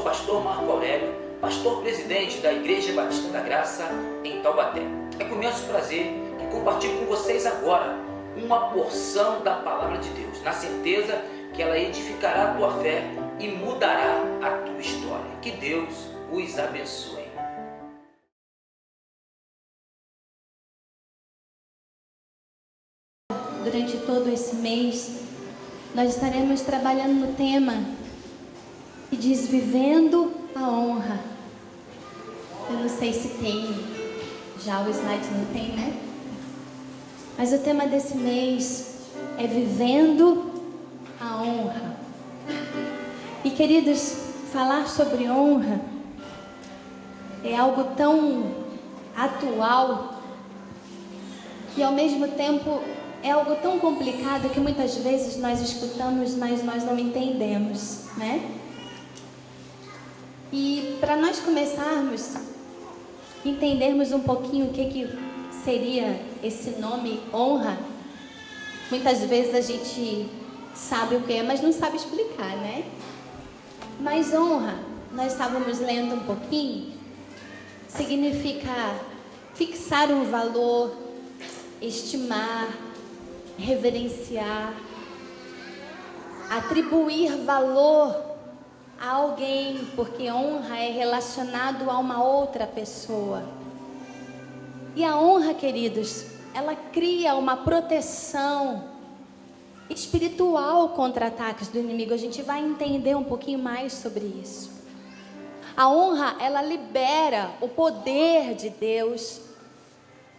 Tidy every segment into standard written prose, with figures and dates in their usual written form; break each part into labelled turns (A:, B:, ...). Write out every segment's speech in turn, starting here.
A: o pastor Marco Aurélio, pastor presidente da Igreja Batista da Graça em Taubaté. É com imenso prazer que compartilho com vocês agora uma porção da Palavra de Deus, na certeza que ela edificará a tua fé e mudará a tua história. Que Deus os abençoe.
B: Durante todo esse mês, nós estaremos trabalhando no tema que diz Vivendo a Honra. Eu não sei se tem, já o slide não tem, né? Mas o tema desse mês é Vivendo a Honra. E queridos, falar sobre honra é algo tão atual e ao mesmo tempo é algo tão complicado que muitas vezes nós escutamos, mas nós não entendemos, né? E para nós começarmos, entendermos um pouquinho o que seria esse nome honra, muitas vezes a gente sabe o que é, mas não sabe explicar, né? Mas honra, nós estávamos lendo um pouquinho, significa fixar um valor, estimar, reverenciar, atribuir valor a alguém, porque honra é relacionado a uma outra pessoa. E a honra, queridos, ela cria uma proteção espiritual contra ataques do inimigo. A gente vai entender um pouquinho mais sobre isso. A honra, ela libera o poder de Deus,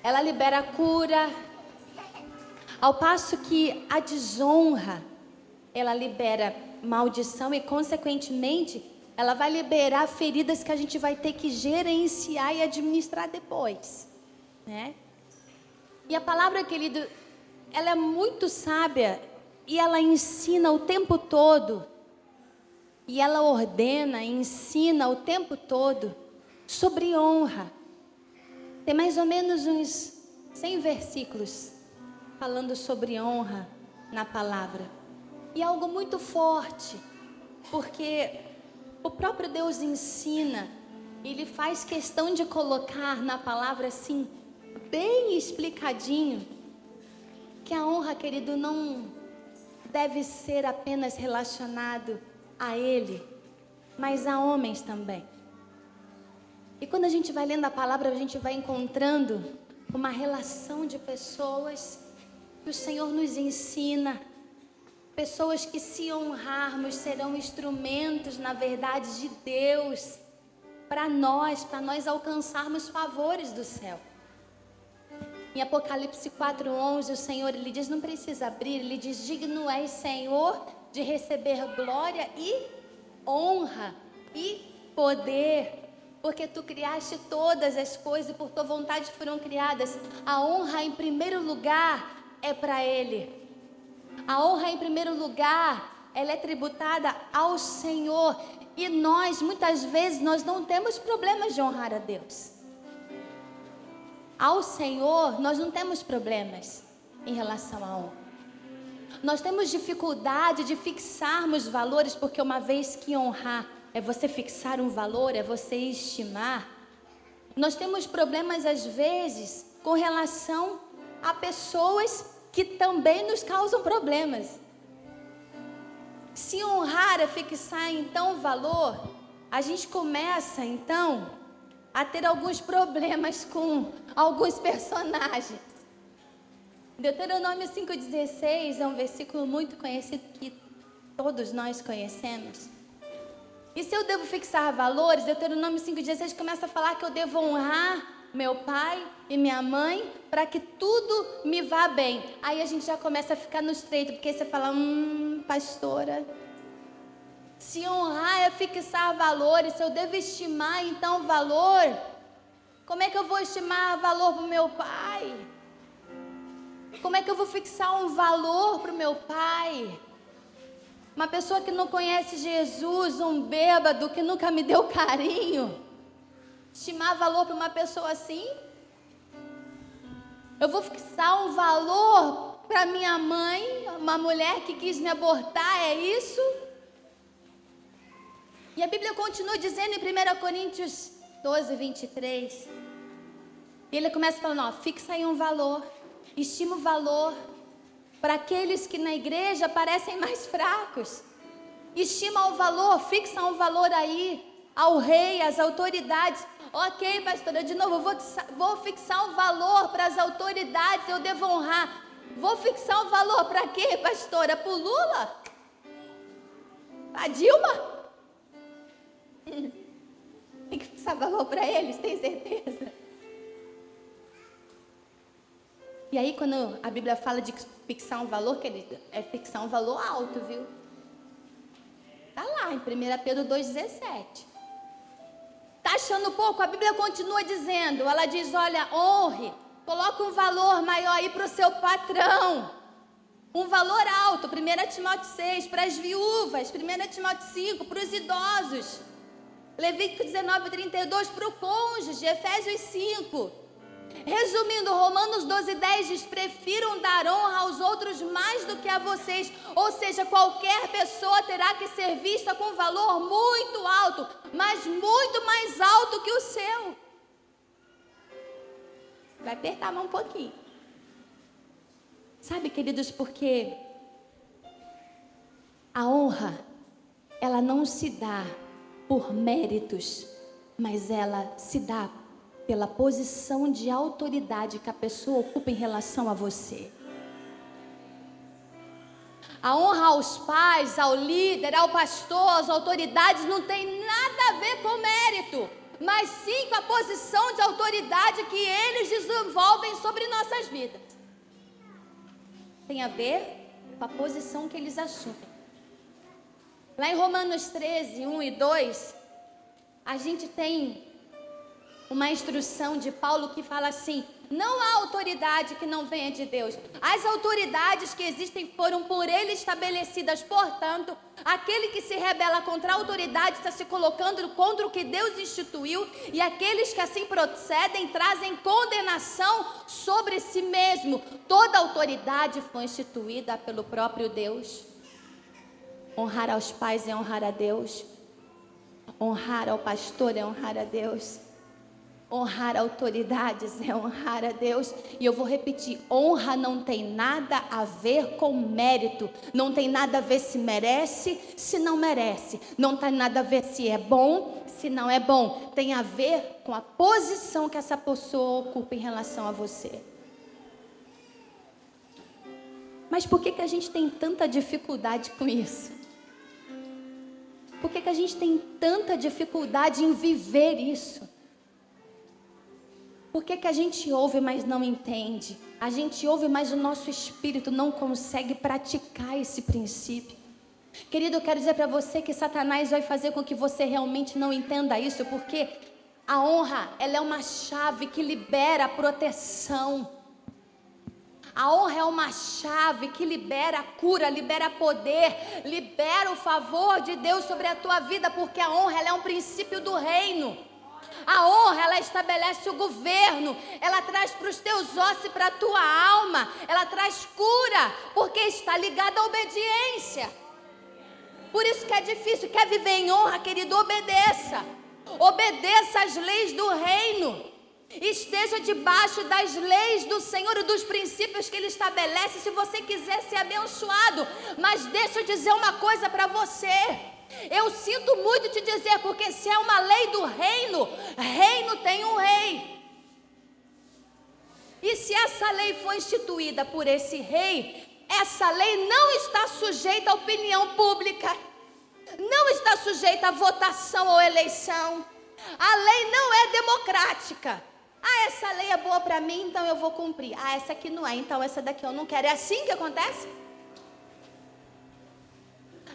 B: ela libera a cura, ao passo que a desonra, ela libera maldição e, consequentemente, ela vai liberar feridas que a gente vai ter que gerenciar e administrar depois, né? E a palavra, querido, ela é muito sábia e ela ensina o tempo todo, e ela ordena, ensina o tempo todo sobre honra. Tem mais ou menos uns 100 versículos falando sobre honra na palavra. E é algo muito forte, porque o próprio Deus ensina, Ele faz questão de colocar na palavra assim, bem explicadinho, que a honra, querido, não deve ser apenas relacionado a Ele, mas a homens também. E quando a gente vai lendo a palavra, a gente vai encontrando uma relação de pessoas que o Senhor nos ensina, pessoas que, se honrarmos, serão instrumentos, na verdade, de Deus para nós alcançarmos favores do céu. Em Apocalipse 4:11, o Senhor, Ele diz, não precisa abrir, Ele diz, digno és, Senhor, de receber glória e honra e poder, porque Tu criaste todas as coisas e por Tua vontade foram criadas. A honra, em primeiro lugar, é para Ele. A honra, em primeiro lugar, ela é tributada ao Senhor. E nós, muitas vezes, nós não temos problemas de honrar a Deus. Ao Senhor, nós não temos problemas em relação à honra. Nós temos dificuldade de fixarmos valores, porque uma vez que honrar é você fixar um valor, é você estimar. Nós temos problemas, às vezes, com relação a pessoas que também nos causam problemas. Se honrar é fixar, então, valor, a gente começa, então, a ter alguns problemas com alguns personagens. Deuteronômio 5,16 é um versículo muito conhecido que todos nós conhecemos. E se eu devo fixar valores, Deuteronômio 5,16 começa a falar que eu devo honrar meu pai e minha mãe para que tudo me vá bem. Aí a gente já começa a ficar no estreito, porque você fala, pastora, se honrar é fixar valores, se eu devo estimar então valor, como é que eu vou estimar valor para o meu pai? Como é que eu vou fixar um valor para o meu pai? Uma pessoa que não conhece Jesus, um bêbado que nunca me deu carinho, estimar valor para uma pessoa assim? Eu vou fixar um valor para minha mãe, uma mulher que quis me abortar, é isso? E a Bíblia continua dizendo em 1 Coríntios 12, 23. E ele começa falando, ó, fixa aí um valor, estima o valor para aqueles que na igreja parecem mais fracos. Estima o valor, fixa um valor aí ao rei, às autoridades. Ok, pastora, de novo, vou fixar um valor para as autoridades, eu devo honrar. Vou fixar um valor para quê, pastora? Para o Lula? A Dilma? Tem que fixar valor para eles, tem certeza? E aí, quando a Bíblia fala de fixar um valor, querido, é fixar um valor alto, viu? Está lá em 1 Pedro 2,17. Está achando pouco? A Bíblia continua dizendo, ela diz, olha, honre, coloca um valor maior aí para o seu patrão. Um valor alto, 1 Timóteo 6, para as viúvas, 1 Timóteo 5, para os idosos. Levítico 19:32 para o cônjuge, Efésios 5. Resumindo, Romanos 12:10 diz, prefiram dar honra aos outros mais do que a vocês. Ou seja, qualquer pessoa terá que ser vista com valor muito alto, mas muito mais alto que o seu. Vai apertar a mão um pouquinho. Sabe, queridos, porque a honra, ela não se dá por méritos, mas ela se dá pela posição de autoridade que a pessoa ocupa em relação a você. A honra aos pais, ao líder, ao pastor, às autoridades não tem nada a ver com mérito, mas sim com a posição de autoridade que eles desenvolvem sobre nossas vidas. Tem a ver com a posição que eles assumem. Lá em Romanos 13, 1 e 2, a gente tem uma instrução de Paulo que fala assim, não há autoridade que não venha de Deus. As autoridades que existem foram por ele estabelecidas, portanto, aquele que se rebela contra a autoridade está se colocando contra o que Deus instituiu, e aqueles que assim procedem trazem condenação sobre si mesmo. Toda autoridade foi instituída pelo próprio Deus. Honrar aos pais é honrar a Deus. Honrar ao pastor é honrar a Deus. Honrar autoridades é honrar a Deus. E eu vou repetir, honra não tem nada a ver com mérito. Não tem nada a ver se merece, se não merece. Não tem nada a ver se é bom, se não é bom. Tem a ver com a posição que essa pessoa ocupa em relação a você. Mas por que a gente tem tanta dificuldade com isso? Por que a gente tem tanta dificuldade em viver isso? Por que a gente ouve, mas não entende? A gente ouve, mas o nosso espírito não consegue praticar esse princípio. Querido, eu quero dizer para você que Satanás vai fazer com que você realmente não entenda isso, porque a honra, ela é uma chave que libera a proteção. A honra é uma chave que libera a cura, libera poder, libera o favor de Deus sobre a tua vida, porque a honra, ela é um princípio do reino. A honra, ela estabelece o governo, ela traz para os teus ossos e para a tua alma, ela traz cura, porque está ligada à obediência. Por isso que é difícil. Quer viver em honra, querido? Obedeça. Obedeça às leis do reino. Esteja debaixo das leis do Senhor e dos princípios que Ele estabelece, se você quiser ser abençoado. Mas deixa eu dizer uma coisa para você. Eu sinto muito te dizer, porque se é uma lei do reino, reino tem um rei. E se essa lei foi instituída por esse rei, essa lei não está sujeita à opinião pública, não está sujeita à votação ou eleição. A lei não é democrática. Ah, essa lei é boa para mim, então eu vou cumprir. Ah, essa aqui não é, então essa daqui eu não quero. É assim que acontece?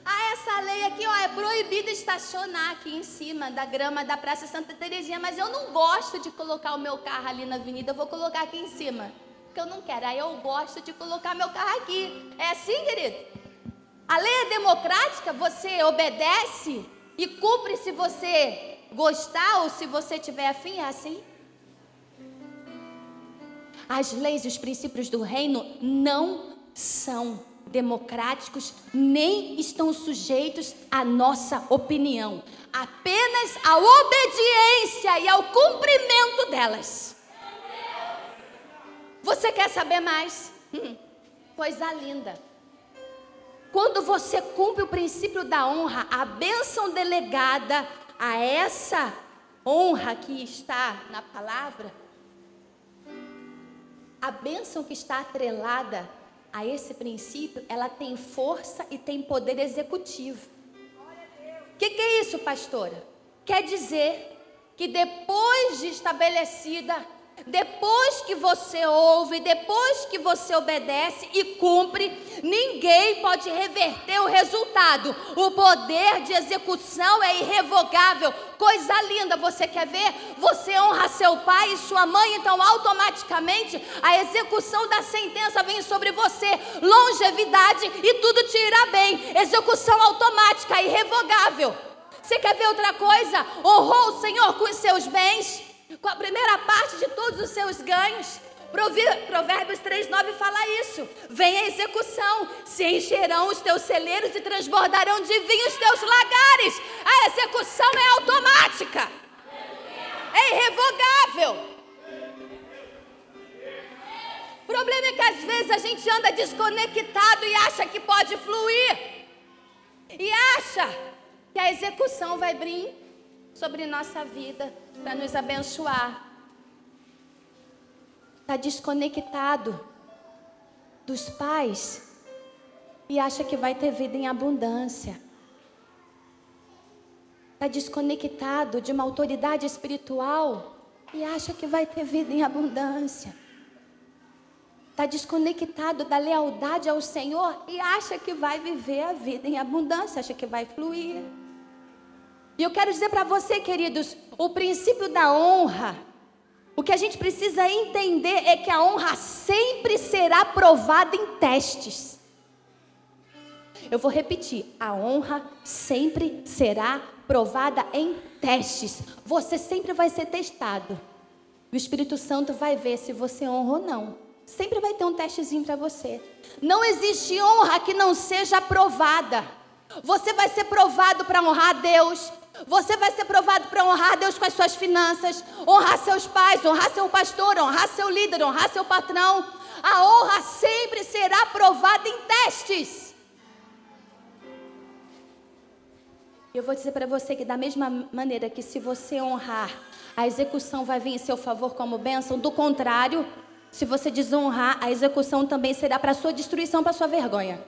B: Ah, essa lei aqui, ó, é proibido estacionar aqui em cima da grama da Praça Santa Terezinha, mas eu não gosto de colocar o meu carro ali na avenida, eu vou colocar aqui em cima, porque eu não quero. Aí eu gosto de colocar meu carro aqui. É assim, querido? A lei é democrática, você obedece e cumpre se você gostar ou se você tiver afim, é assim? As leis e os princípios do reino não são democráticos, nem estão sujeitos à nossa opinião, apenas à obediência e ao cumprimento delas. Você quer saber mais? Coisa linda. Quando você cumpre o princípio da honra, a bênção delegada a essa honra que está na palavra, a bênção que está atrelada a esse princípio, ela tem força e tem poder executivo. O que é isso, pastora? Quer dizer que depois de estabelecida, depois que você ouve, depois que você obedece e cumpre, ninguém pode reverter o resultado. O poder de execução é irrevogável. Coisa linda, você quer ver? Você honra seu pai e sua mãe, então automaticamente a execução da sentença vem sobre você. Longevidade e tudo te irá bem. Execução automática, irrevogável. Você quer ver outra coisa? Honrou o Senhor com os seus bens, com a primeira parte de todos os seus ganhos. Provérbios 3:9 fala isso. Vem a execução, se encherão os teus celeiros e transbordarão de vinho os teus lagares. A execução é automática, é irrevogável. O problema é que às vezes a gente anda desconectado e acha que pode fluir, e acha que a execução vai vir sobre nossa vida para nos abençoar. Está desconectado dos pais e acha que vai ter vida em abundância. Está desconectado de uma autoridade espiritual e acha que vai ter vida em abundância. Está desconectado da lealdade ao Senhor e acha que vai viver a vida em abundância, acha que vai fluir. E eu quero dizer para você, queridos, o princípio da honra, o que a gente precisa entender é que a honra sempre será provada em testes. Eu vou repetir, a honra sempre será provada em testes. Você sempre vai ser testado. O Espírito Santo vai ver se você honra ou não. Sempre vai ter um testezinho para você. Não existe honra que não seja aprovada. Você vai ser provado para honrar a Deus. Você vai ser provado para honrar a Deus com as suas finanças, honrar seus pais, honrar seu pastor, honrar seu líder, honrar seu patrão. A honra sempre será provada em testes. Eu vou dizer para você que da mesma maneira que se você honrar, a execução vai vir em seu favor como bênção. Do contrário, se você desonrar, a execução também será para sua destruição, para sua vergonha.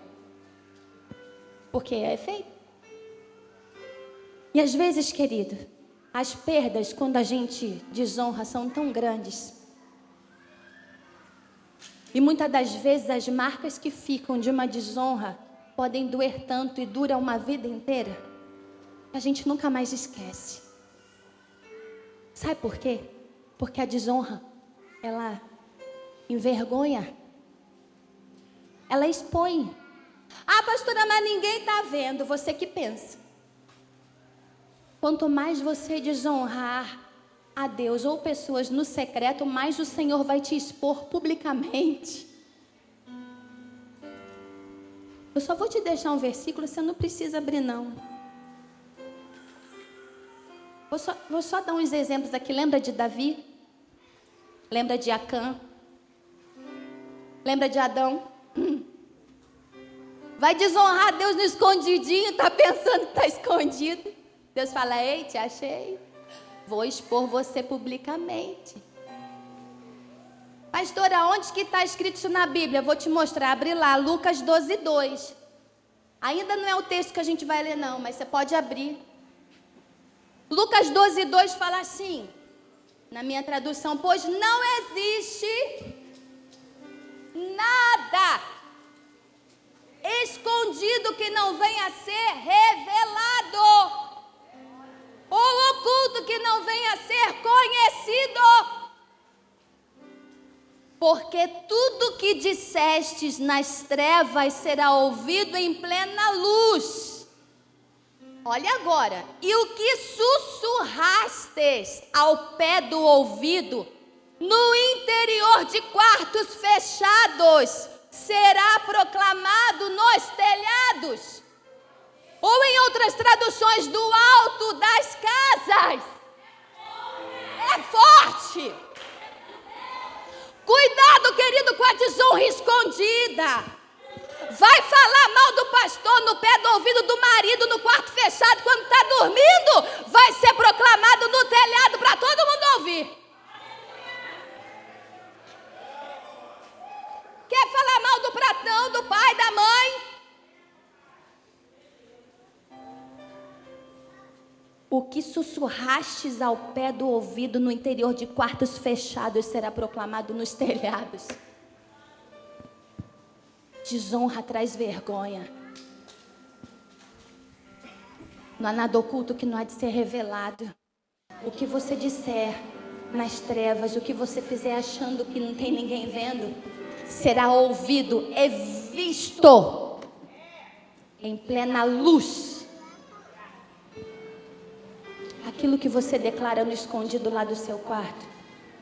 B: Porque é feito. E às vezes, querido, as perdas quando a gente desonra são tão grandes. E muitas das vezes as marcas que ficam de uma desonra podem doer tanto e duram uma vida inteira, que a gente nunca mais esquece. Sabe por quê? Porque a desonra, ela envergonha, ela expõe. Ah, pastora, mas ninguém está vendo, você que pensa. Quanto mais você desonrar a Deus ou pessoas no secreto, mais o Senhor vai te expor publicamente. Eu só vou te deixar um versículo, você não precisa abrir não. Vou só dar uns exemplos aqui. Lembra de Davi? Lembra de Acã? Lembra de Adão? Vai desonrar Deus no escondidinho, está pensando que está escondido. Deus fala, ei, te achei, vou expor você publicamente. Pastora, onde que está escrito isso na Bíblia? Vou te mostrar, abre lá, Lucas 12:2. Ainda não é o texto que a gente vai ler não, mas você pode abrir. Lucas 12:2 fala assim, na minha tradução, pois não existe nada escondido que não venha a ser revelado, ou oculto que não venha a ser conhecido. Porque tudo que dissestes nas trevas será ouvido em plena luz. Olha agora. E o que sussurrastes ao pé do ouvido, no interior de quartos fechados, será proclamado nos telhados. Ou em outras traduções, do alto das casas. É forte. Cuidado, querido, com a desonra escondida. Vai falar mal do pastor no pé do ouvido do marido, no quarto fechado, quando está dormindo. Vai ser proclamado no telhado para todo mundo ouvir. Quer falar mal do pratão, do pai, da mãe? O que sussurrastes ao pé do ouvido no interior de quartos fechados será proclamado nos telhados. Desonra traz vergonha. Não há nada oculto que não há de ser revelado. O que você disser nas trevas, o que você fizer achando que não tem ninguém vendo, será ouvido e visto em plena luz. Aquilo que você declara no escondido lá do seu quarto,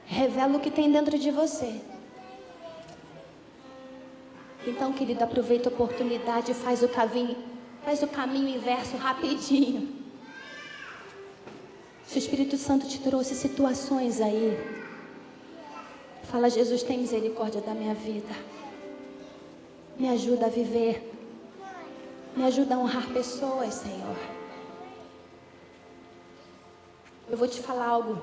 B: revela o que tem dentro de você. Então, querido, aproveita a oportunidade e faz o caminho inverso rapidinho. Se o Espírito Santo te trouxe situações aí, fala: Jesus, tem misericórdia da minha vida. Me ajuda a viver. Me ajuda a honrar pessoas, Senhor. Eu vou te falar algo.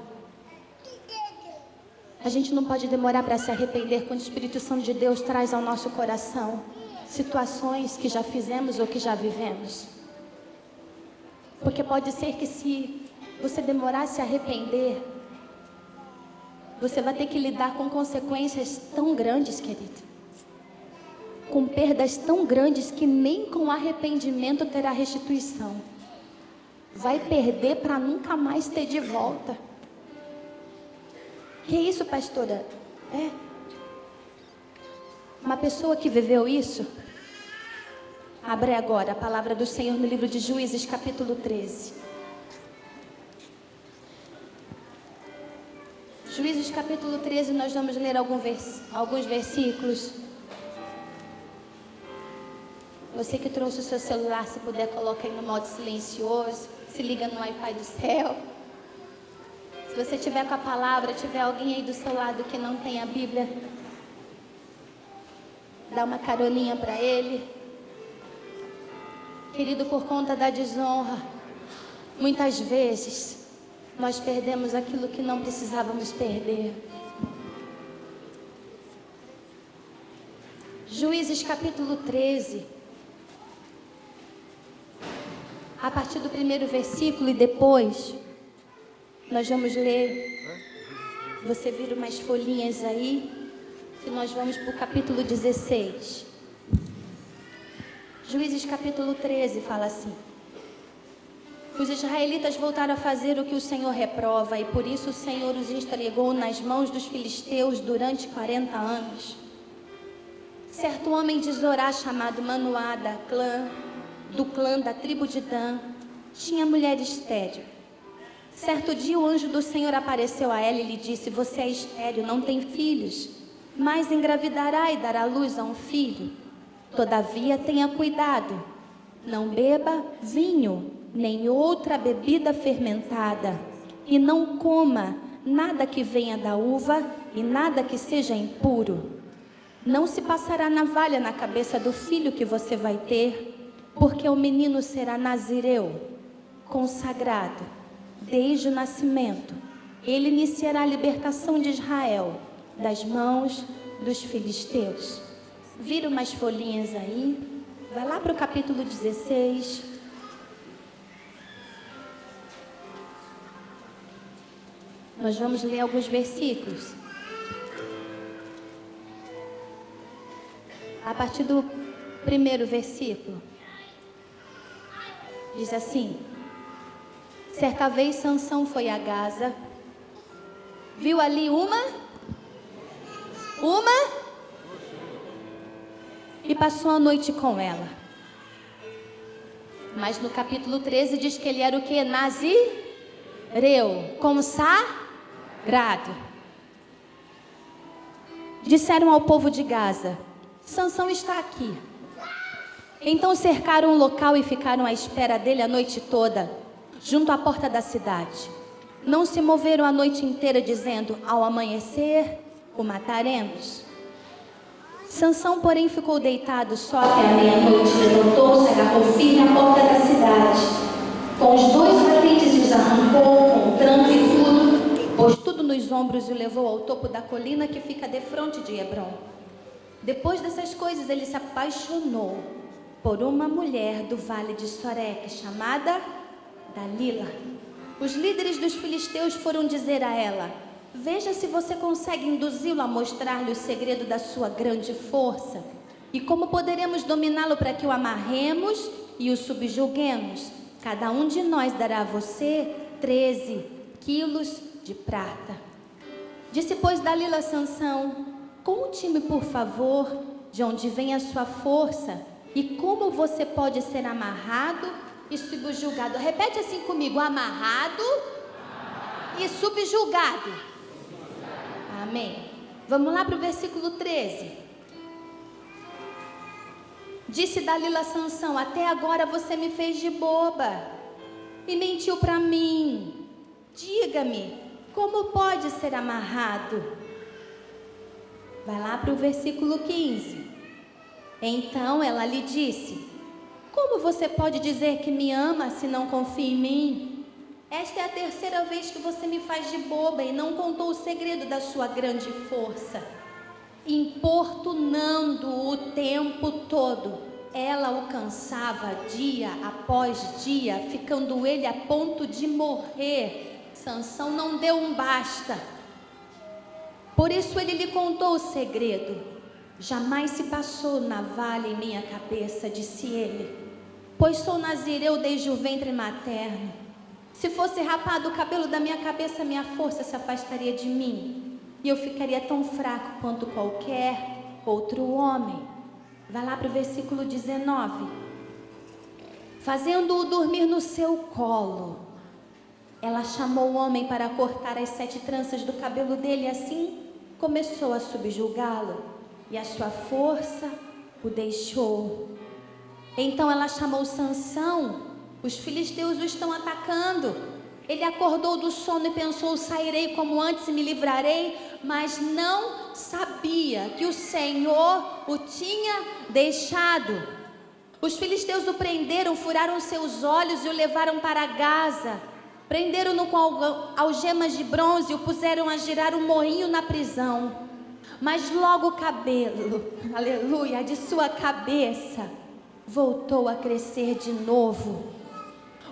B: A gente não pode demorar para se arrepender quando o Espírito Santo de Deus traz ao nosso coração situações que já fizemos ou que já vivemos. Porque pode ser que se você demorar a se arrepender, você vai ter que lidar com consequências tão grandes, querido. Com perdas tão grandes que nem com arrependimento terá restituição. Vai perder para nunca mais ter de volta. Que isso, pastora? É. Uma pessoa que viveu isso, abre agora a palavra do Senhor no livro de Juízes, capítulo 13. Juízes, capítulo 13, nós vamos ler alguns versículos. Você que trouxe o seu celular, se puder, coloca aí no modo silencioso. Se liga no Wi-Fi do céu. Se você tiver com a palavra, tiver alguém aí do seu lado que não tem a Bíblia, dá uma carolinha para ele. Querido, por conta da desonra, muitas vezes nós perdemos aquilo que não precisávamos perder. Juízes capítulo 13, a partir do primeiro versículo, e depois nós vamos ler. Você vira umas folhinhas aí, que nós vamos para o capítulo 16. Juízes capítulo 13 fala assim: os israelitas voltaram a fazer o que o Senhor reprova, e por isso o Senhor os entregou nas mãos dos filisteus durante 40 anos. Certo homem de Zorá, chamado Manoada, do clã da tribo de Dan, tinha mulher estéril. Certo dia o anjo do Senhor apareceu a ela e lhe disse: você é estéril, não tem filhos, mas engravidará e dará luz a um filho. Todavia tenha cuidado, não beba vinho, nem outra bebida fermentada, e não coma nada que venha da uva e nada que seja impuro. Não se passará navalha na cabeça do filho que você vai ter, porque o menino será nazireu, consagrado, desde o nascimento. Ele iniciará a libertação de Israel das mãos dos filisteus. Vira umas folhinhas aí, vai lá para o capítulo 16. Nós vamos ler alguns versículos. A partir do primeiro versículo, diz assim: certa vez Sansão foi a Gaza, viu ali uma, e passou a noite com ela. Mas no capítulo 13 diz que ele era o que? Nazireu, consagrado. Disseram ao povo de Gaza: Sansão está aqui. Então cercaram o local e ficaram à espera dele a noite toda, junto à porta da cidade. Não se moveram a noite inteira, dizendo: ao amanhecer o mataremos. Sansão, porém, ficou deitado só até a meia-noite. Levantou-se, agarrou firme a porta da cidade. Com os 2 batentes os arrancou, com o tranco e tudo, pôs tudo nos ombros e o levou ao topo da colina que fica defronte de Hebrom. Depois dessas coisas, ele se apaixonou por uma mulher do vale de Soreque, chamada Dalila. Os líderes dos filisteus foram dizer a ela: veja se você consegue induzi-lo a mostrar-lhe o segredo da sua grande força e como poderemos dominá-lo para que o amarremos e o subjuguemos. Cada um de nós dará a você 13 quilos de prata. Disse, pois, Dalila a Sansão: conte-me, por favor, de onde vem a sua força e como você pode ser amarrado e subjugado. Repete assim comigo: amarrado e subjugado. Amém. Vamos lá para o versículo 13. Disse Dalila a Sansão: até agora você me fez de boba e mentiu para mim. Diga-me, como pode ser amarrado? Vai lá para o versículo 15. Então ela lhe disse: como você pode dizer que me ama se não confia em mim? Esta é a 3ª vez que você me faz de boba e não contou o segredo da sua grande força. Importunando-o o tempo todo, ela o cansava dia após dia, ficando ele a ponto de morrer. Sansão não deu um basta. Por isso ele lhe contou o segredo. Jamais se passou navalha em minha cabeça, disse ele, pois sou nazireu desde o ventre materno. Se fosse rapado o cabelo da minha cabeça, minha força se afastaria de mim, e eu ficaria tão fraco quanto qualquer outro homem. Vai lá para o versículo 19. Fazendo-o dormir no seu colo, ela chamou o homem para cortar as 7 tranças do cabelo dele, e assim começou a subjugá-lo, e a sua força o deixou. Então ela chamou Sansão: os filisteus o estão atacando. Ele acordou do sono e pensou: sairei como antes e me livrarei, mas não sabia que o Senhor o tinha deixado. Os filisteus o prenderam, furaram seus olhos e o levaram para Gaza. Prenderam-no com algemas de bronze e o puseram a girar um moinho na prisão. Mas logo o cabelo, aleluia, de sua cabeça voltou a crescer de novo.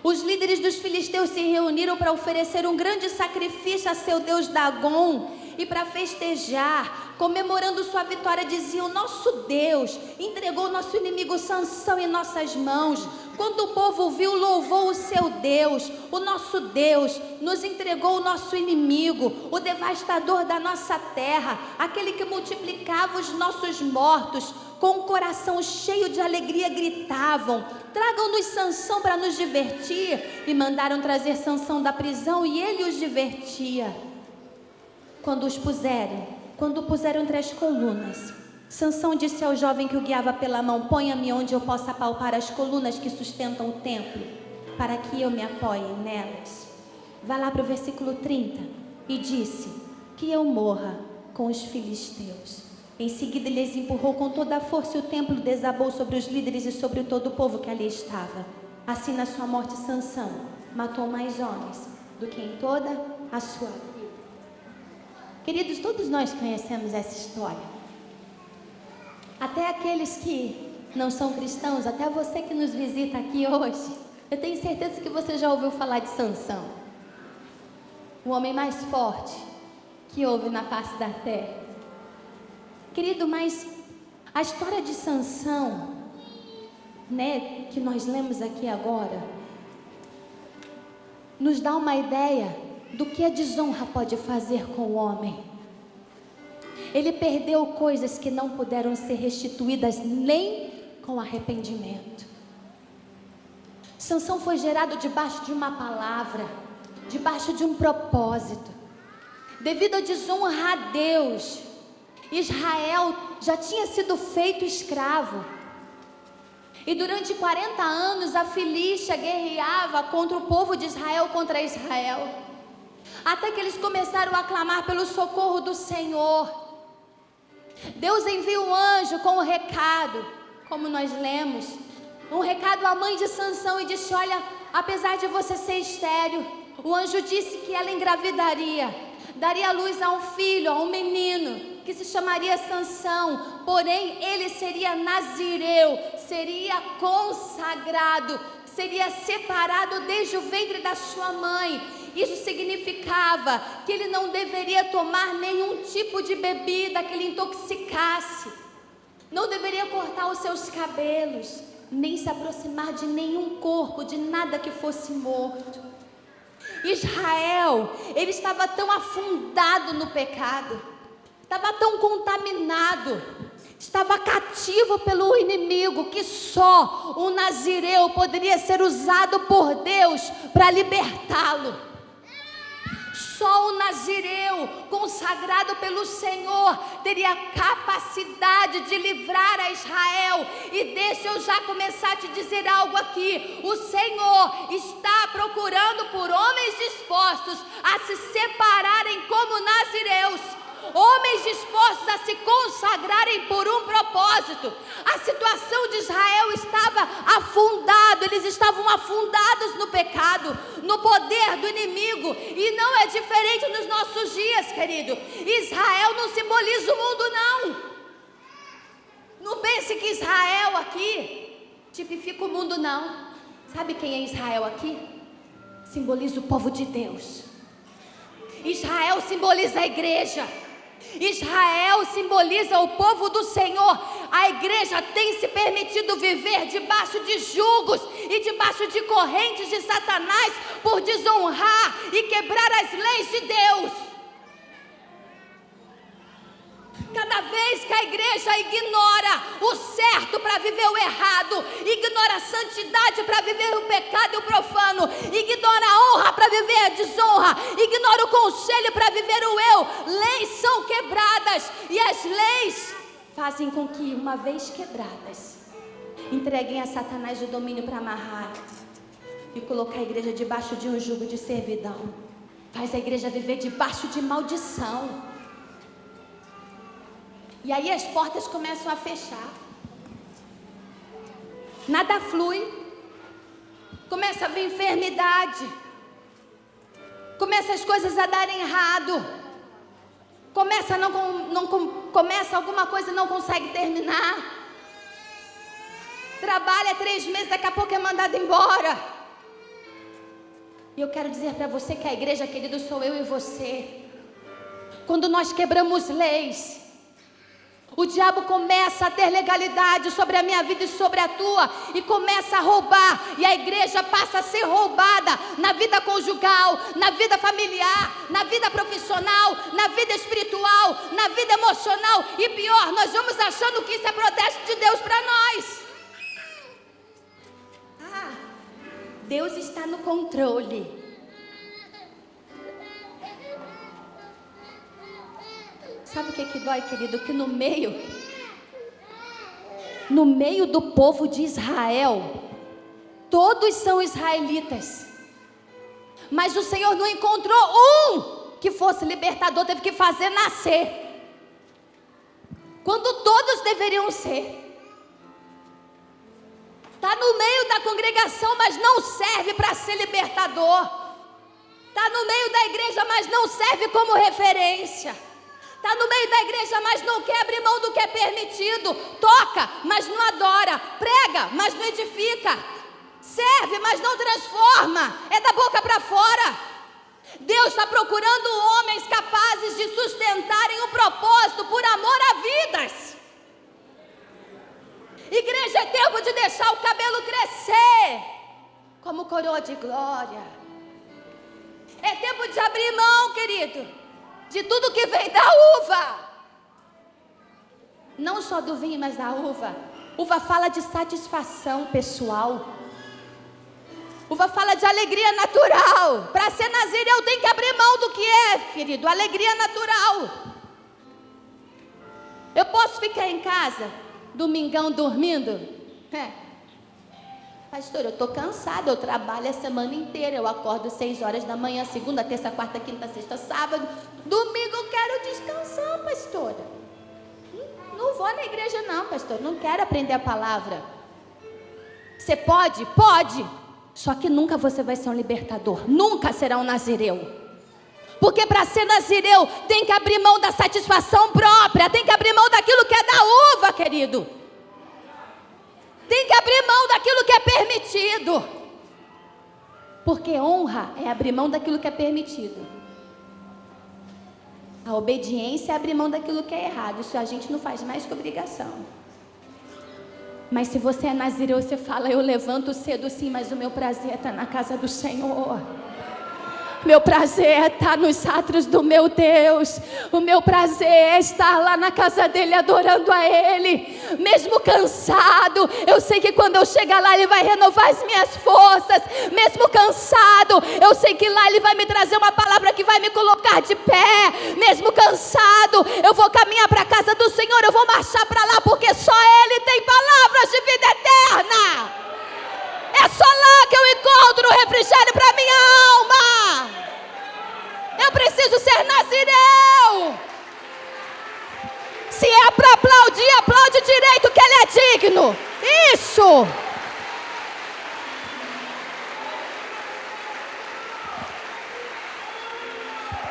B: Os líderes dos filisteus se reuniram para oferecer um grande sacrifício a seu deus Dagom e para festejar, comemorando sua vitória, diziam: nosso Deus entregou nosso inimigo Sansão em nossas mãos. Quando o povo viu, louvou o seu Deus. O nosso Deus nos entregou o nosso inimigo, o devastador da nossa terra, aquele que multiplicava os nossos mortos. Com o coração cheio de alegria gritavam: tragam-nos Sansão para nos divertir. E mandaram trazer Sansão da prisão e ele os divertia. Quando o puseram entre as colunas, Sansão disse ao jovem que o guiava pela mão: ponha-me onde eu possa palpar as colunas que sustentam o templo, para que eu me apoie nelas. Vai lá para o versículo 30. E disse: que eu morra com os filisteus. Em seguida ele lhes empurrou com toda a força e o templo desabou sobre os líderes e sobre todo o povo que ali estava. Assim, na sua morte, Sansão matou mais homens do que em toda a sua vida. Queridos, todos nós conhecemos essa história. Até aqueles que não são cristãos, até você que nos visita aqui hoje, eu tenho certeza que você já ouviu falar de Sansão, o homem mais forte que houve na face da terra. Querido, mas a história de Sansão, né, que nós lemos aqui agora, nos dá uma ideia do que a desonra pode fazer com o homem. Ele perdeu coisas que não puderam ser restituídas nem com arrependimento. Sansão foi gerado debaixo de uma palavra, debaixo de um propósito. Devido à desonra a Deus, Israel já tinha sido feito escravo. E durante 40 anos a Filístia guerreava contra o povo de Israel, contra Israel. Até que eles começaram a clamar pelo socorro do Senhor. Deus envia um anjo com um recado, como nós lemos. Um recado à mãe de Sansão e disse: olha, apesar de você ser estéril, o anjo disse que ela engravidaria, daria luz a um filho, a um menino, que se chamaria Sansão, porém ele seria nazireu, seria consagrado, seria separado desde o ventre da sua mãe. Isso significava que ele não deveria tomar nenhum tipo de bebida que lhe intoxicasse, não deveria cortar os seus cabelos, nem se aproximar de nenhum corpo, de nada que fosse morto. Israel, ele estava tão afundado no pecado, estava tão contaminado, estava cativo pelo inimigo, que só um nazireu poderia ser usado por Deus para libertá-lo. Só o nazireu consagrado pelo Senhor teria capacidade de livrar a Israel. E deixa eu já começar a te dizer algo aqui. O Senhor está procurando por homens dispostos a se separarem como nazireus, homens dispostos a se consagrarem por um propósito. A situação de Israel estava afundada, eles estavam afundados no pecado, no poder do inimigo. E não é diferente nos nossos dias, querido. Israel não simboliza o mundo, não. Não pense que Israel aqui tipifica o mundo, não. Sabe quem é Israel aqui? Simboliza o povo de Deus. Israel simboliza a igreja. Israel simboliza o povo do Senhor. A igreja tem se permitido viver debaixo de julgos e debaixo de correntes de Satanás por desonrar e quebrar as leis de Deus. Cada vez que a igreja ignora o certo para viver o errado, ignora a santidade para viver o pecado e o profano, ignora a honra para viver a desonra, ignora o conselho para viver o eu, leis são quebradas. E as leis fazem com que, uma vez quebradas, entreguem a Satanás o domínio para amarrar e colocar a igreja debaixo de um jugo de servidão. Faz a igreja viver debaixo de maldição. E aí as portas começam a fechar. Nada flui. Começa a vir enfermidade. Começa as coisas a darem errado. Começa alguma coisa e não consegue terminar. Trabalha 3 meses, daqui a pouco é mandado embora. E eu quero dizer para você que a igreja, querido, sou eu e você. Quando nós quebramos leis, o diabo começa a ter legalidade sobre a minha vida e sobre a tua, e começa a roubar, e a igreja passa a ser roubada na vida conjugal, na vida familiar, na vida profissional, na vida espiritual, na vida emocional, e pior, nós vamos achando que isso é protesto de Deus para nós. Deus está no controle. Sabe o que dói, querido? Que no meio do povo de Israel, todos são israelitas, mas o Senhor não encontrou um que fosse libertador, teve que fazer nascer, quando todos deveriam ser. Está no meio da congregação, mas não serve para ser libertador. Está no meio da igreja, mas não serve como referência. Está no meio da igreja, mas não quer abrir mão do que é permitido. Toca, mas não adora. Prega, mas não edifica. Serve, mas não transforma. É da boca para fora. Deus está procurando homens capazes de sustentarem o propósito por amor a vidas. Igreja, é tempo de deixar o cabelo crescer como coroa de glória. É tempo de abrir mão, querido, de tudo que vem da uva. Não só do vinho, mas da uva. Uva fala de satisfação pessoal. Uva fala de alegria natural. Para ser nazireu tem que abrir mão do que é, querido, alegria natural. Eu posso ficar em casa, domingão, dormindo? Pastor, eu estou cansada, eu trabalho a semana inteira, eu acordo 6 horas da manhã, segunda, terça, quarta, quinta, sexta, sábado, domingo eu quero descansar, pastora. Não vou na igreja não, pastor, não quero aprender a palavra. Você pode? Pode, só que nunca você vai ser um libertador, nunca será um nazireu. Porque para ser nazireu tem que abrir mão da satisfação própria, tem que abrir mão daquilo que é da uva, querido. Tem que abrir mão daquilo que é permitido. Porque honra é abrir mão daquilo que é permitido. A obediência é abrir mão daquilo que é errado. Isso a gente não faz mais que obrigação. Mas se você é nazireu, você fala: eu levanto cedo sim, mas o meu prazer é estar na casa do Senhor. Meu prazer é estar nos átrios do meu Deus. O meu prazer é estar lá na casa dele adorando a ele. Mesmo cansado, eu sei que quando eu chegar lá ele vai renovar as minhas forças. Mesmo cansado, eu sei que lá ele vai me trazer uma palavra que vai me colocar de pé. Mesmo cansado, eu vou caminhar para a casa do Senhor. Eu vou marchar para lá porque só ele tem palavras de vida eterna. É só lá que eu encontro o refrigério para minha alma. Eu preciso ser nazireu. Se é para aplaudir, aplaude direito que ele é digno. Isso.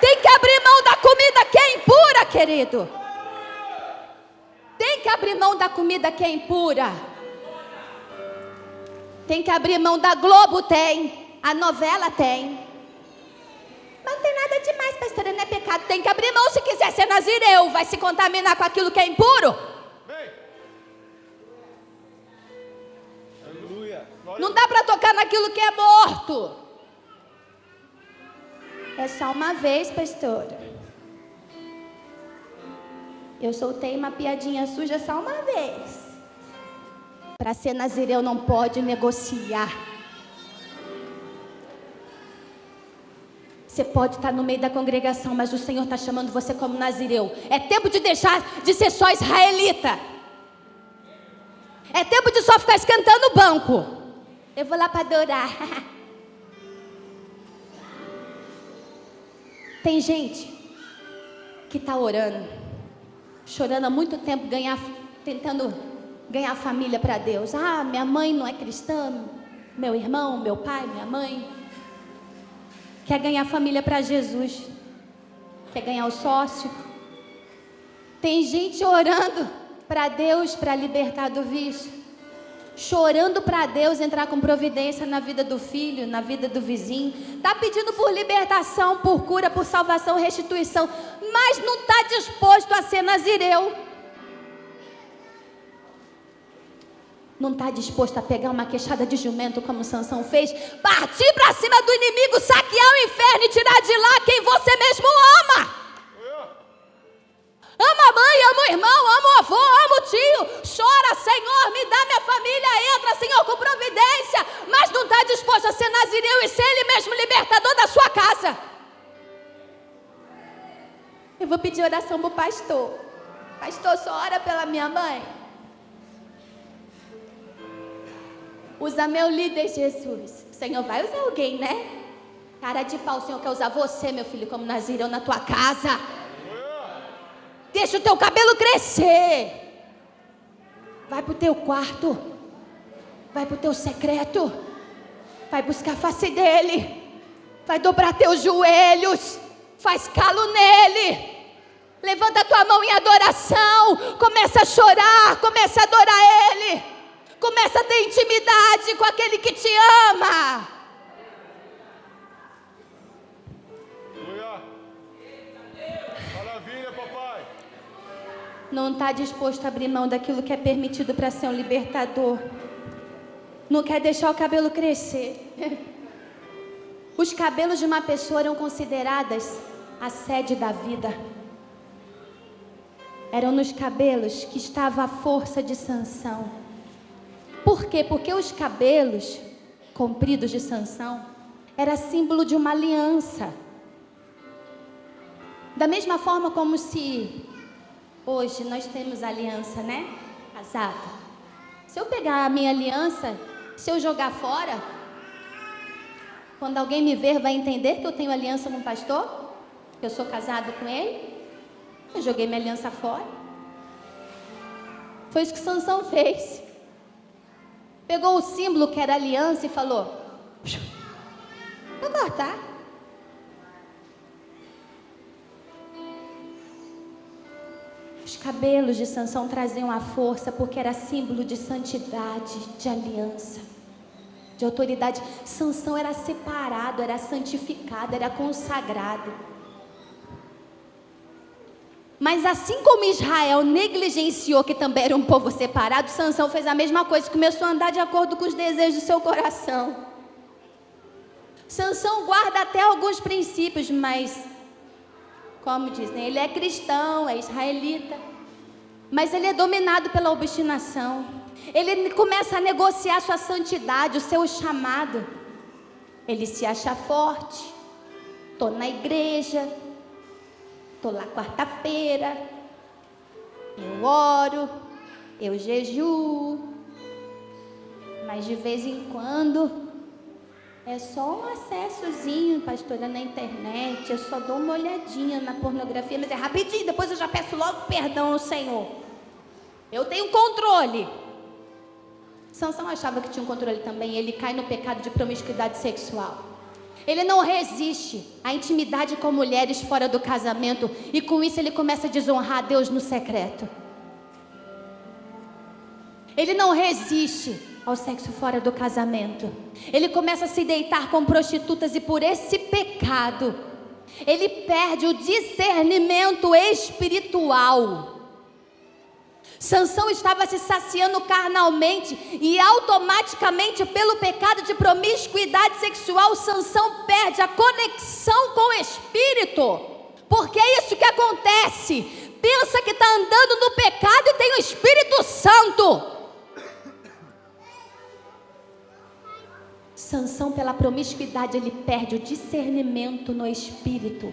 B: Tem que abrir mão da comida que é impura, querido. Tem que abrir mão da comida que é impura. Tem que abrir mão da Globo, tem. A novela tem. Mas não tem nada demais, pastora, não é pecado. Tem que abrir mão se quiser ser nazireu. Vai se contaminar com aquilo que é impuro?
C: Aleluia.
B: Não dá para tocar naquilo que é morto. É só uma vez, pastora. Eu soltei uma piadinha suja só uma vez. Para ser nazireu não pode negociar. Você pode estar no meio da congregação, mas o Senhor está chamando você como nazireu. É tempo de deixar de ser só israelita. É tempo de só ficar esquentando o banco. Eu vou lá para adorar. Tem gente que está orando, chorando há muito tempo, tentando ganhar a família para Deus. Ah, minha mãe não é cristã, meu irmão, meu pai, minha mãe. Quer ganhar a família para Jesus. Quer ganhar o sócio. Tem gente orando para Deus para libertar do vício. Chorando para Deus entrar com providência na vida do filho, na vida do vizinho. Está pedindo por libertação, por cura, por salvação, restituição. Mas não está disposto a ser nazireu. Não está disposto a pegar uma queixada de jumento como Sansão fez, partir para cima do inimigo, saquear o inferno e tirar de lá quem você mesmo ama. Ama a mãe, ama o irmão, ama o avô, ama o tio. Chora: Senhor, me dá minha família. Entra, Senhor, com providência. Mas não está disposto a ser nazireu e ser ele mesmo libertador da sua casa. Eu vou pedir oração para o pastor. Pastor, só ora pela minha mãe. Usa meu líder, Jesus. O Senhor vai usar alguém, né? Cara de pau, o Senhor quer usar você, meu filho, como nazireu na tua casa. Deixa o teu cabelo crescer. Vai pro teu quarto. Vai pro teu secreto. Vai buscar a face dele. Vai dobrar teus joelhos. Faz calo nele. Levanta a tua mão em adoração. Começa a chorar. Começa a adorar ele. Começa a ter intimidade com aquele que te ama.
C: Maravilha, papai.
B: Não está disposto a abrir mão daquilo que é permitido para ser um libertador. Não quer deixar o cabelo crescer. Os cabelos de uma pessoa eram consideradas a sede da vida. Eram nos cabelos que estava a força de Sansão. Por quê? Porque os cabelos compridos de Sansão era símbolo de uma aliança. Da mesma forma como se Hoje nós temos aliança, né? Casado. Se eu pegar a minha aliança, se eu jogar fora, quando alguém me ver vai entender que eu tenho aliança com o pastor, que eu sou casada com ele. Eu joguei minha aliança fora. Foi isso que Sansão fez. Pegou o símbolo que era aliança e falou: vou cortar. Os cabelos de Sansão traziam a força porque era símbolo de santidade, de aliança, de autoridade. Sansão era separado, era santificado, era consagrado. Mas assim como Israel negligenciou que também era um povo separado, Sansão fez a mesma coisa, começou a andar de acordo com os desejos do seu coração. Sansão guarda até alguns princípios, mas, como dizem, ele é cristão, é israelita, mas ele é dominado pela obstinação. Ele começa a negociar sua santidade, o seu chamado. Ele se acha forte. Estou na igreja, estou lá quarta-feira, eu oro, eu jejuo, mas de vez em quando é só um acessozinho, pastora, na internet. Eu só dou uma olhadinha na pornografia, mas é rapidinho, depois eu já peço logo perdão ao Senhor. Eu tenho controle. Sansão achava que tinha um controle também. Ele cai no pecado de promiscuidade sexual. Ele não resiste à intimidade com mulheres fora do casamento, e com isso ele começa a desonrar a Deus no secreto. Ele não resiste ao sexo fora do casamento. Ele começa a se deitar com prostitutas, e por esse pecado ele perde o discernimento espiritual. Sansão estava se saciando carnalmente, e automaticamente, pelo pecado de promiscuidade sexual, Sansão perde a conexão com o Espírito. Porque é isso que acontece. Pensa que está andando no pecado e tem o Espírito Santo. Sansão, pela promiscuidade, ele perde o discernimento no Espírito.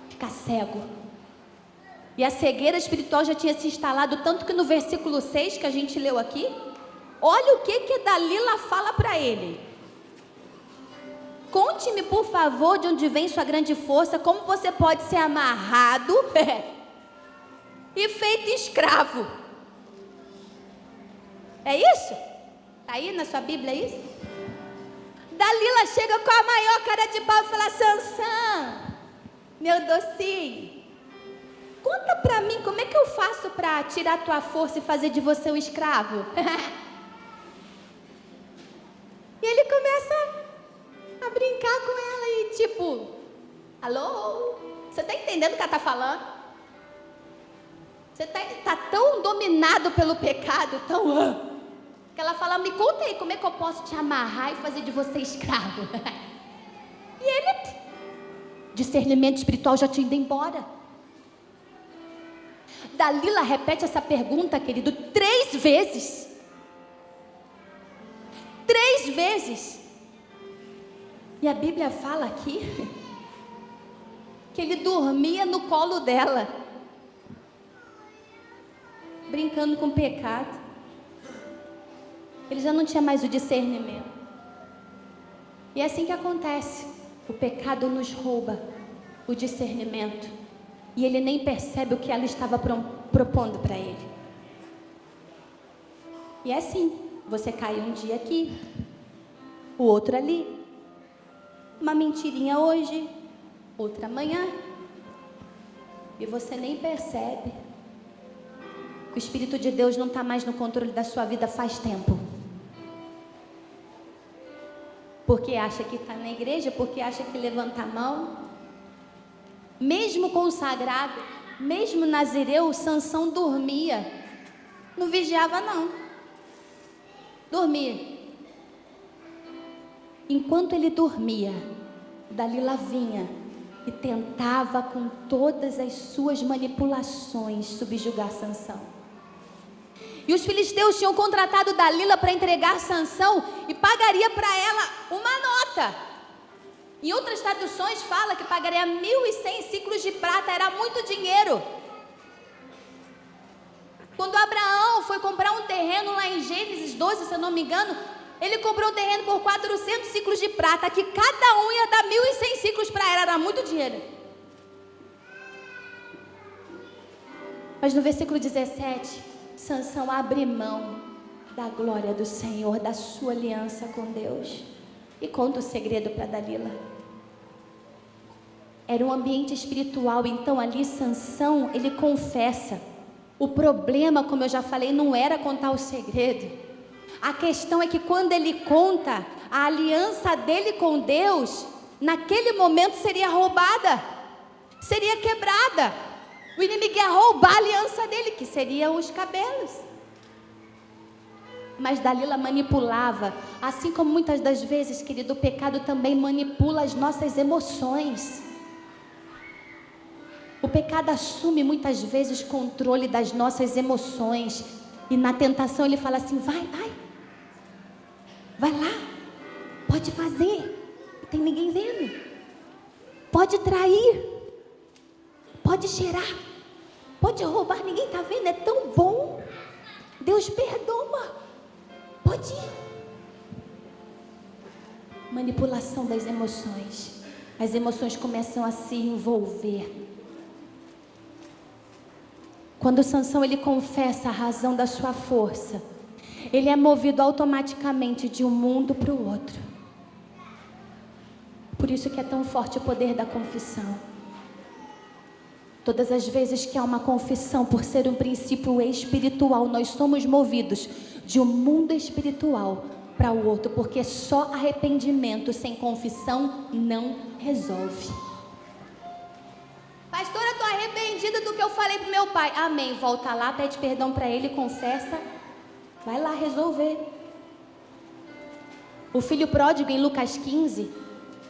B: Fica cego. E a cegueira espiritual já tinha se instalado, tanto que no versículo 6 que a gente leu aqui, olha o que Dalila fala para ele. Conte-me, por favor, de onde vem sua grande força, como você pode ser amarrado e feito escravo. É isso? Está aí na sua Bíblia, é isso? Dalila chega com a maior cara de pau e fala: Sansão, meu docinho, conta pra mim como é que eu faço pra tirar tua força e fazer de você um escravo. E ele começa a brincar com ela e tipo: alô, você tá entendendo o que ela tá falando? Você tá tão dominado pelo pecado, tão... que ela fala: me conta aí, como é que eu posso te amarrar e fazer de você escravo? E ele, discernimento espiritual já tinha ido embora. Dalila repete essa pergunta, querido, 3 vezes. 3 vezes. E a Bíblia fala aqui que ele dormia no colo dela, brincando com o pecado. Ele já não tinha mais o discernimento. E é assim que acontece. O pecado nos rouba o discernimento, e ele nem percebe o que ela estava propondo para ele. E é assim, você cai um dia aqui, o outro ali, uma mentirinha hoje, outra amanhã, e você nem percebe que o Espírito de Deus não está mais no controle da sua vida faz tempo. Porque acha que está na igreja, porque acha que levanta a mão. Mesmo consagrado, mesmo nazireu, Sansão dormia. Não vigiava não. Dormia. Enquanto ele dormia, Dalila vinha e tentava com todas as suas manipulações subjugar Sansão. E os filisteus tinham contratado Dalila para entregar Sansão e pagaria para ela uma nota. Em outras traduções fala que pagaria 1.100 ciclos de prata, era muito dinheiro. foi comprar um terreno lá em Gênesis 12, se eu não me engano. Ele comprou um terreno por 400 ciclos de prata, que cada um ia dar 1.100 ciclos para ela, era muito dinheiro. Mas no versículo 17, Sansão abre mão da glória do Senhor, da sua aliança com Deus, e conta o segredo para Dalila. Era um ambiente espiritual, então ali Sansão, ele confessa. O problema, como eu já falei, não era contar o segredo. A questão é que quando ele conta, a aliança dele com Deus, naquele momento seria roubada, seria quebrada. O inimigo ia roubar a aliança dele, que seriam os cabelos. Mas Dalila manipulava, assim como muitas das vezes, querido, o pecado também manipula as nossas emoções. O pecado assume muitas vezes controle das nossas emoções. E na tentação ele fala assim, vai lá, pode fazer, não tem ninguém vendo. Pode trair, pode cheirar, pode roubar, ninguém está vendo, é tão bom. Deus perdoa, pode ir. Manipulação das emoções. As emoções começam a se envolver. Quando Sansão ele confessa a razão da sua força, ele é movido automaticamente de um mundo para o outro. Por isso que é tão forte o poder da confissão. Todas as vezes que há uma confissão, por ser um princípio espiritual, nós somos movidos de um mundo espiritual para o outro, porque só arrependimento sem confissão não resolve. Pastora, eu estou arrependida do que eu falei para meu pai. Amém, volta lá, pede perdão para ele, confessa, vai lá resolver. O filho pródigo em Lucas 15,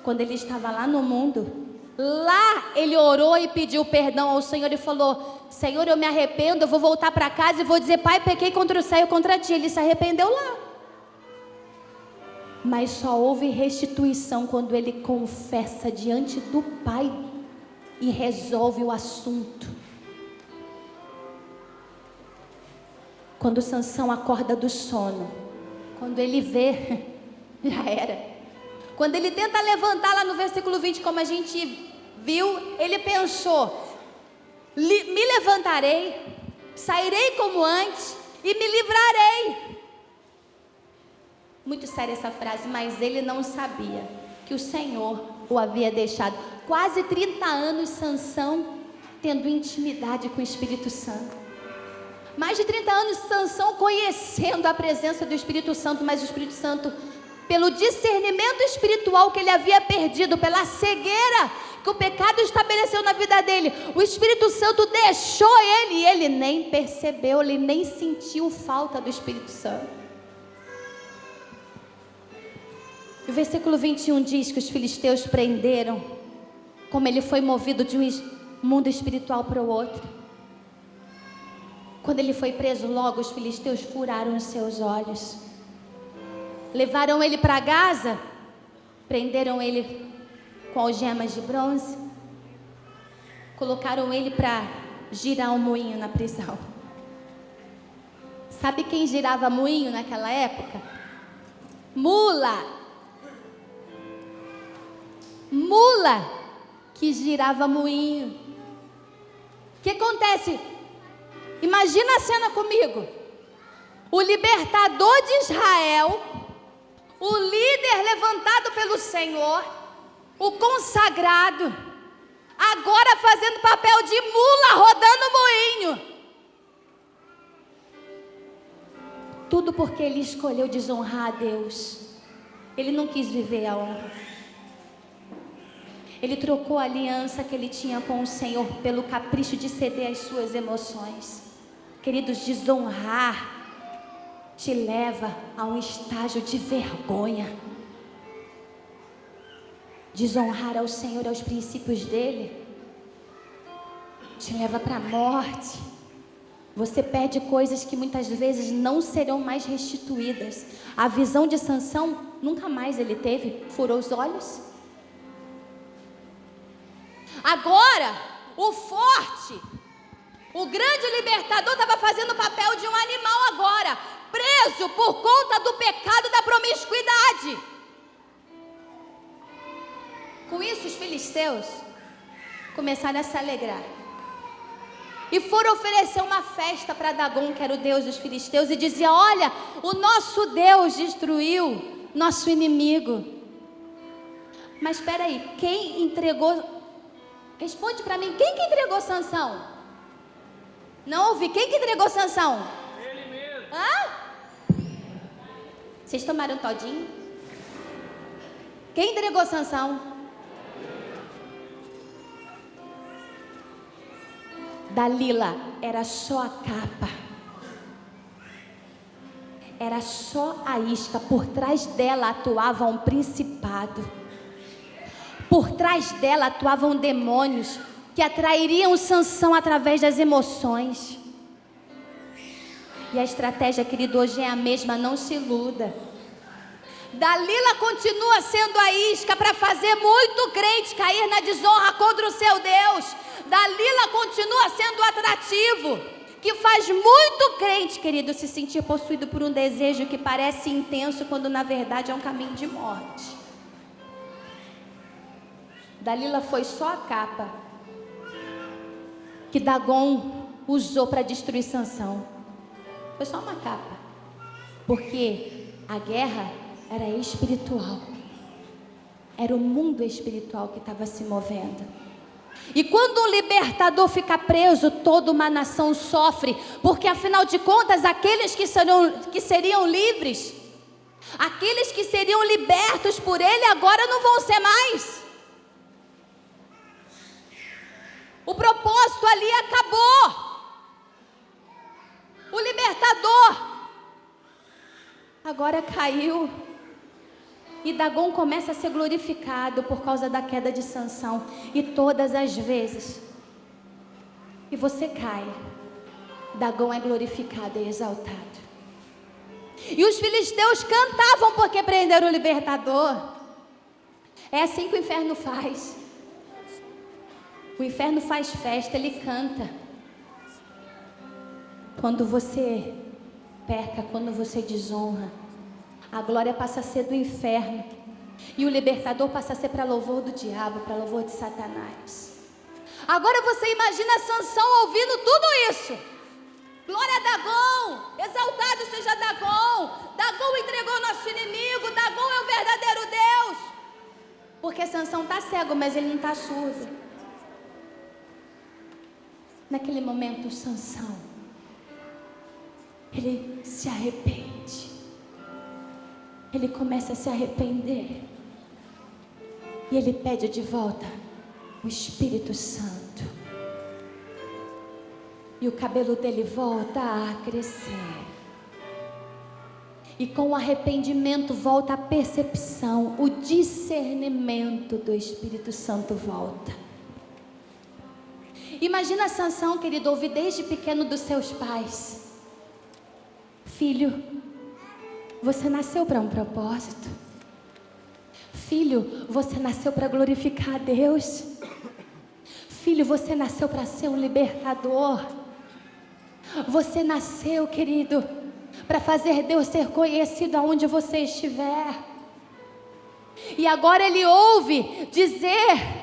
B: quando ele estava lá no mundo, lá ele orou e pediu perdão ao Senhor e falou, Senhor, eu me arrependo, eu vou voltar para casa e vou dizer, pai, pequei contra o céu e contra ti. Ele se arrependeu lá. Mas só houve restituição quando ele confessa diante do pai e resolve o assunto. Quando Sansão acorda do sono, quando ele vê, já era. Quando ele tenta levantar lá no versículo 20, como a gente viu, ele pensou, me levantarei, sairei como antes e me livrarei. Muito séria essa frase, mas ele não sabia que o Senhor o havia deixado. Quase 30 anos Sansão tendo intimidade com o Espírito Santo. Mais de 30 anos Sansão conhecendo a presença do Espírito Santo, mas o Espírito Santo, pelo discernimento espiritual que ele havia perdido, pela cegueira que o pecado estabeleceu na vida dele, o Espírito Santo deixou ele e ele nem percebeu, ele nem sentiu falta do Espírito Santo. O versículo 21 diz que os filisteus prenderam, como ele foi movido de um mundo espiritual para o outro. Quando ele foi preso, logo os filisteus furaram os seus olhos. Levaram ele para Gaza, prenderam ele com algemas de bronze, colocaram ele para girar um moinho na prisão. Sabe quem girava moinho naquela época? Mula que girava moinho. O que acontece? Imagina a cena comigo. O libertador de Israel, o líder levantado pelo Senhor, o consagrado, agora fazendo papel de mula, rodando moinho. Tudo porque ele escolheu desonrar a Deus. Ele não quis viver a honra. Ele trocou a aliança que ele tinha com o Senhor pelo capricho de ceder às suas emoções. Queridos, desonrar te leva a um estágio de vergonha. Desonrar ao Senhor, aos princípios dele, te leva para a morte. Você perde coisas que muitas vezes não serão mais restituídas. A visão de Sansão, nunca mais ele teve, furou os olhos. Agora, o forte, O grande libertador estava fazendo o papel de um animal agora, preso por conta do pecado da promiscuidade. Com isso, os filisteus começaram a se alegrar e foram oferecer uma festa para Dagom, que era o deus dos filisteus, e dizia: olha, o nosso Deus destruiu nosso inimigo. Mas espera aí, quem entregou? Responde para mim, quem que entregou Sansão? Não ouvi, quem que entregou Sansão?
C: Ele mesmo.
B: Hã? Vocês tomaram todinho? Quem entregou Sansão? Dalila era só a capa, era só a isca. Por trás dela atuava um principado, por trás dela atuavam demônios que atrairiam Sansão através das emoções. E a estratégia, querido, hoje é a mesma, não se iluda. Dalila continua sendo a isca para fazer muito crente cair na desonra contra o seu Deus. Dalila continua sendo atrativo, que faz muito crente, querido, se sentir possuído por um desejo que parece intenso, quando na verdade é um caminho de morte. Dalila foi só a capa que Dagom usou para destruir Sansão. Foi só uma capa, porque a guerra era espiritual, era o mundo espiritual que estava se movendo. E quando um libertador fica preso, toda uma nação sofre, porque afinal de contas, aqueles que seriam livres, aqueles que seriam libertos por ele, agora não vão ser mais. O propósito ali acabou. O libertador agora caiu. E Dagom começa a ser glorificado por causa da queda de Sansão. E todas as vezes que você cai, Dagom é glorificado e exaltado. E os filisteus cantavam porque prenderam o libertador. É assim que o inferno faz. O inferno faz festa, ele canta. Quando você peca, quando você desonra, a glória passa a ser do inferno, e o libertador passa a ser para louvor do diabo, para louvor de Satanás. Agora você imagina Sansão ouvindo tudo isso. Glória a Dagom, exaltado seja Dagom. Dagom entregou nosso inimigo, Dagom é o verdadeiro Deus. Porque Sansão está cego, mas ele não está surdo. Naquele momento, Sansão, ele se arrepende. Ele começa a se arrepender. E ele pede de volta o Espírito Santo. E o cabelo dele volta a crescer. E com o arrependimento volta a percepção, o discernimento do Espírito Santo volta. Imagina Sansão, querido, ouvir desde pequeno dos seus pais: filho, você nasceu para um propósito. Filho, você nasceu para glorificar a Deus. Filho, você nasceu para ser um libertador. Você nasceu, querido, para fazer Deus ser conhecido aonde você estiver. E agora ele ouve dizer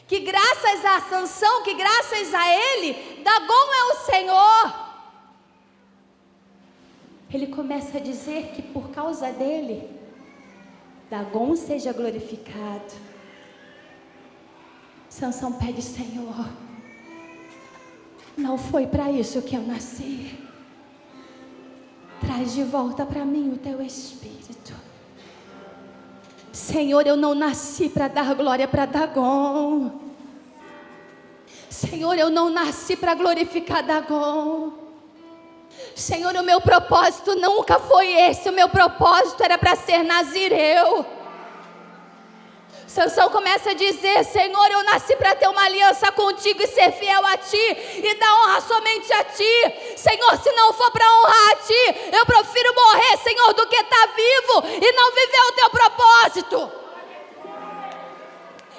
B: que graças a Sansão, que graças a ele, Dagom é o Senhor. Ele começa a dizer que por causa dele, Dagom seja glorificado. Sansão pede: Senhor, não foi para isso que eu nasci. Traz de volta para mim o teu Espírito. Senhor, eu não nasci para dar glória para Dagom. Senhor, eu não nasci para glorificar Dagom. Senhor, o meu propósito nunca foi esse. O meu propósito era para ser nazireu. Sansão começa a dizer: Senhor, eu nasci para ter uma aliança contigo e ser fiel a ti e dar honra somente a ti. Senhor, se não for para honrar a ti, eu prefiro morrer, Senhor, do que estar vivo e não viver o teu propósito.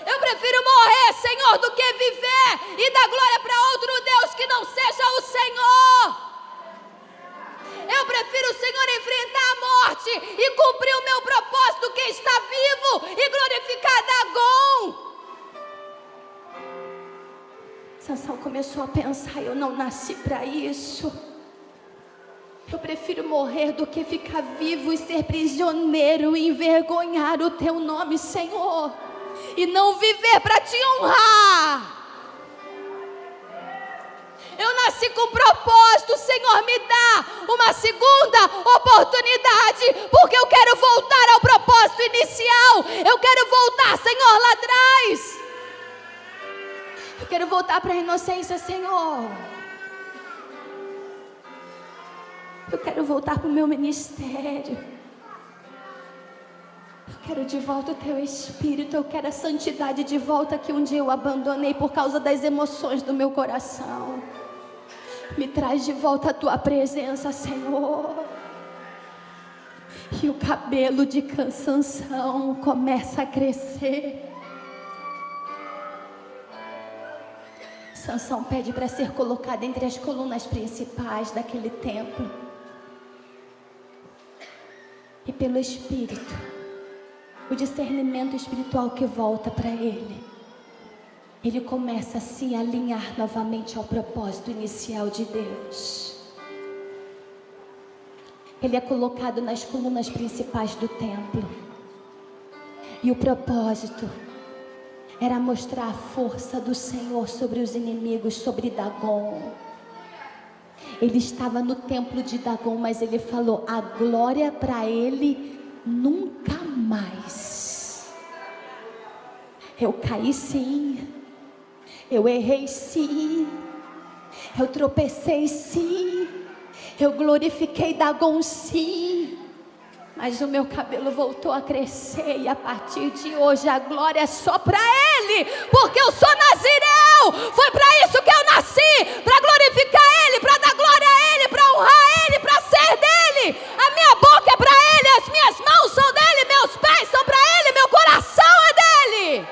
B: Eu prefiro morrer, Senhor, do que viver e dar glória para outro Deus que não seja Eu prefiro, Senhor, enfrentar a morte e cumprir o meu propósito que está vivo e glorificar Dagom. Sansão começou a pensar: eu não nasci para isso. Eu prefiro morrer do que ficar vivo e ser prisioneiro e envergonhar o teu nome, Senhor, e não viver para te honrar. Eu nasci com propósito, Senhor, me dá uma segunda oportunidade, porque eu quero voltar ao propósito inicial. Eu quero voltar, Senhor, lá atrás. Eu quero voltar para a inocência, Senhor. Eu quero voltar para o meu ministério. Eu quero de volta o teu Espírito. Eu quero a santidade de volta que um dia eu abandonei por causa das emoções do meu coração. Me traz de volta a tua presença, Senhor. E o cabelo de Sansão começa a crescer. Sansão pede para ser colocado entre as colunas principais daquele templo. E pelo Espírito, o discernimento espiritual que volta para ele, ele começa a se alinhar novamente ao propósito inicial de Deus. Ele é colocado nas colunas principais do templo. E o propósito era mostrar a força do Senhor sobre os inimigos, sobre Dagom. Ele estava no templo de Dagom, mas ele falou: a glória para ele nunca mais. Eu caí sim, eu errei sim, eu tropecei sim, eu glorifiquei Dagom sim, mas o meu cabelo voltou a crescer. E a partir de hoje a glória é só para Ele, porque eu sou nazireu. Foi para isso que eu nasci, para glorificar Ele, para dar glória a Ele, para honrar Ele, para ser dEle. A minha boca é para Ele, as minhas mãos são dEle, meus pés são para Ele, meu coração é dEle.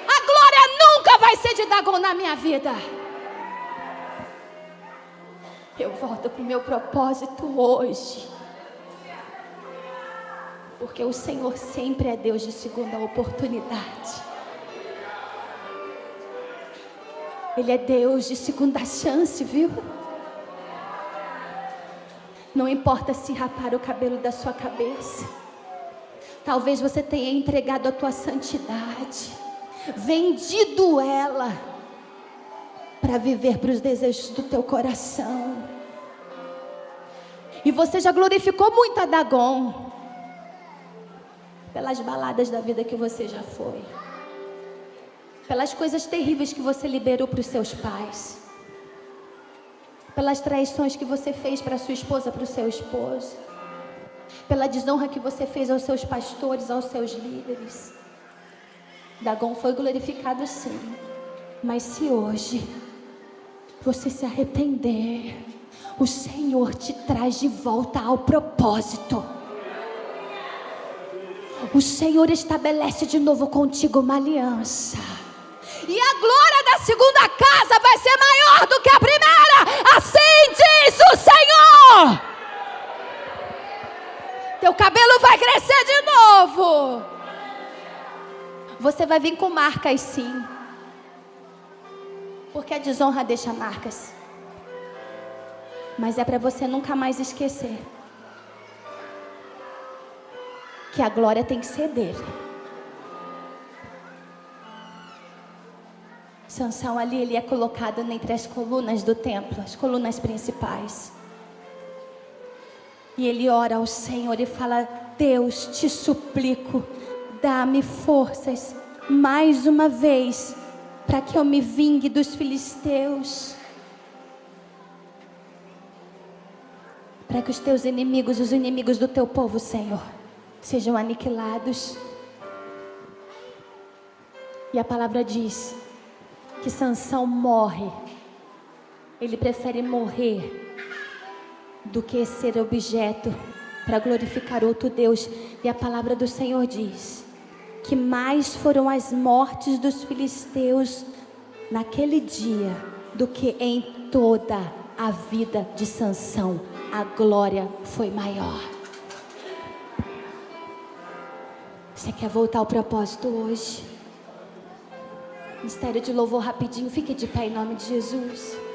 B: A glória nunca vai ser de Dagom na minha vida. Eu volto para o meu propósito hoje, porque o Senhor sempre é Deus de segunda oportunidade. Ele é Deus de segunda chance, viu? Não importa se rapar o cabelo da sua cabeça. Talvez você tenha entregado a tua santidade, vendido ela para viver para os desejos do teu coração. E você já glorificou muito a Dagom pelas baladas da vida que você já foi, pelas coisas terríveis que você liberou para os seus pais, pelas traições que você fez para sua esposa, para o seu esposo, pela desonra que você fez aos seus pastores, aos seus líderes. Dagom foi glorificado sim, mas se hoje você se arrepender, o Senhor te traz de volta ao propósito. O Senhor estabelece de novo contigo uma aliança. E a glória da segunda casa vai ser maior do que a primeira. Assim diz o Senhor. Teu cabelo vai crescer de novo. Você vai vir com marcas sim, porque a desonra deixa marcas. Mas é para você nunca mais esquecer que a glória tem que ser dele. Sansão ali, ele é colocado entre as colunas do templo, as colunas principais. E ele ora ao Senhor e fala: Deus, te suplico, dá-me forças mais uma vez, para que eu me vingue dos filisteus, para que os teus inimigos, os inimigos do teu povo, Senhor, sejam aniquilados. E a palavra diz que Sansão morre. Ele prefere morrer do que ser objeto para glorificar outro Deus. E a palavra do Senhor diz que mais foram as mortes dos filisteus naquele dia do que em toda a vida de Sansão, a glória foi maior. Você quer voltar ao propósito hoje? Mistério de louvor rapidinho, fique de pé em nome de Jesus.